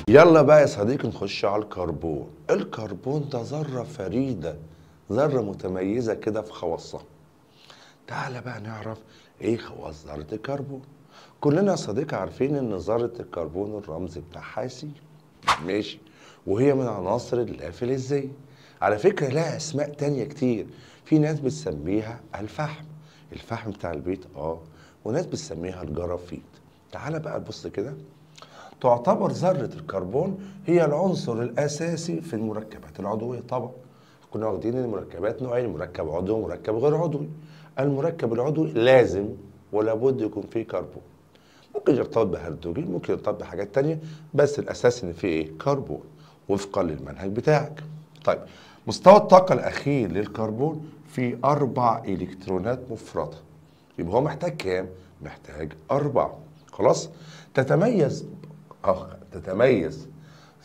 يلا بقى يا صديقي نخش على الكربون. الكربون ده ذرة فريدة، ذرة متميزة كده في خواصها. تعالى بقى نعرف ايه خواص ذرة الكربون. كلنا يا صديقي عارفين ان ذرة الكربون الرمز بتاعها سي. ماشي. وهي من عناصر اللافلزية. على فكرة لها اسماء تانية كتير. في ناس بتسميها الفحم، الفحم بتاع البيت وناس بتسميها الجرافيت. تعالى بقى نبص كده. تعتبر ذرة الكربون هي العنصر الأساسي في المركبات العضوية. طبعا كنا واخدين المركبات نوعين، مركب عضوي ومركب غير عضوي. المركب العضوي لازم ولا بد يكون فيه كربون، ممكن يرتبط بهيدروجين، ممكن يرتبط بحاجات تانية، بس الأساس إن فيه إيه؟ كربون، وفقا للمنهج بتاعك. طيب، مستوى الطاقة الأخير للكربون فيه 4 إلكترونات مفردة. يبقى هو محتاج كام؟ محتاج 4. خلاص؟ تتميز تتميز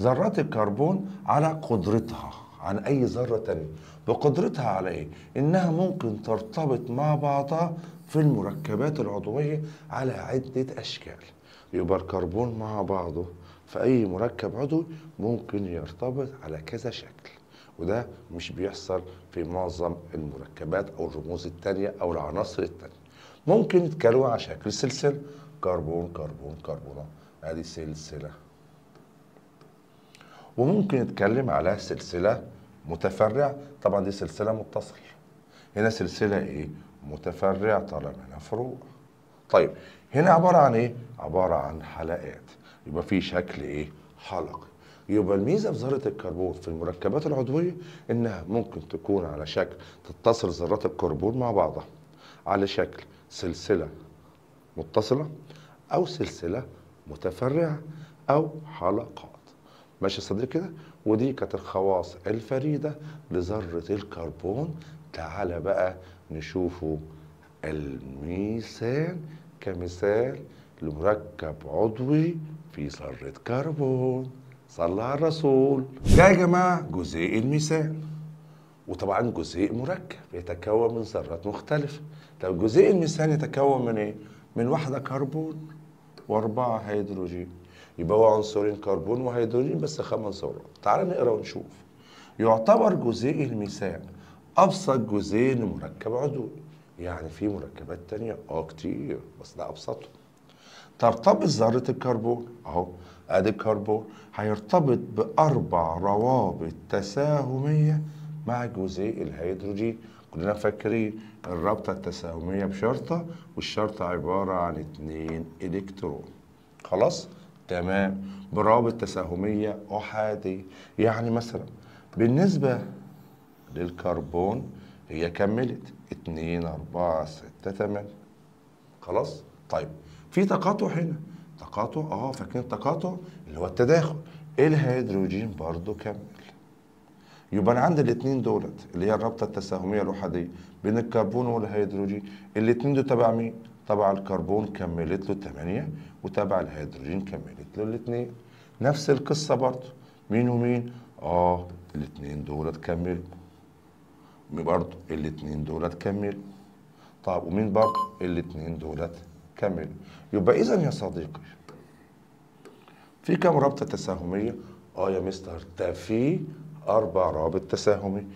ذرات الكربون على قدرتها عن أي ذرة تانية. بقدرتها على إيه؟ إنها ممكن ترتبط مع بعضها في المركبات العضوية على عدة أشكال. يبقى الكربون مع بعضه في أي مركب عضوي ممكن يرتبط على كذا شكل، وده مش بيحصل في معظم المركبات أو الرموز التانية أو العناصر التانية. ممكن يتكلموا على شكل سلسلة، كربون كربون كربون، ادي سلسلة. وممكن يتكلم على سلسلة متفرعة، طبعا دي سلسلة متصلة. هنا سلسلة ايه؟ متفرعة، طالع منها فروع. طيب هنا عبارة عن ايه؟ عبارة عن حلقات، يبقى في شكل ايه؟ حلقي. يبقى الميزة في ذرة الكربون في المركبات العضوية انها ممكن تكون على شكل تتصل ذرات الكربون مع بعضها على شكل سلسلة متصلة أو سلسلة متفرعة أو حلقات. ماشي يا صديقي كده؟ ودي كانت الخواص الفريدة لذرة الكربون. تعالى بقى نشوفوا الميثان كمثال لمركب عضوي في ذرة كربون. صلى على الرسول. ده يا جماعة جزيء الميثان، وطبعا جزيء مركب يتكون من ذرات مختلفة. طب جزيء الميثان يتكون من ايه؟ من واحدة كربون و4 هيدروجين. يبقى هو عنصرين كربون وهيدروجين بس 5 ذرات. تعال نقرا ونشوف. يعتبر جزيء الميثان ابسط جزيء لمركب عضوي. يعني في مركبات تانية كتير بس ده ابسطهم. ترتبط ذرة الكربون اهو، ادي الكربون هيرتبط باربع روابط تساهمية مع جزيء الهيدروجين. كلنا فاكرين الرابطة التساهمية بشرطة، والشرطة عبارة عن 2 إلكترون. خلاص؟ تمام. بروابط تساهمية أحادية. يعني مثلا بالنسبة للكربون هي كملت 2 4 6 8. خلاص؟ طيب في تقاطع هنا، تقاطع فاكرين التقاطع اللي هو التداخل. الهيدروجين برضو كمل. يبقى انا عندي الاثنين دولت اللي هي الرابطه التساهميه الاحاديه بين الكربون والهيدروجين. الاثنين دول تبع مين؟ تبع الكربون كملت له 8، وتبع الهيدروجين كملت له الاثنين. نفس القصه برضه، مين ومين؟ الاثنين دولت كملوا. برضه الاثنين دولت كملوا. طب ومين برضه؟ الاثنين دولت كملوا. يبقى اذا يا صديقي في كم رابطه تساهميه؟ يا مستر ده في 4 روابط تساهمي.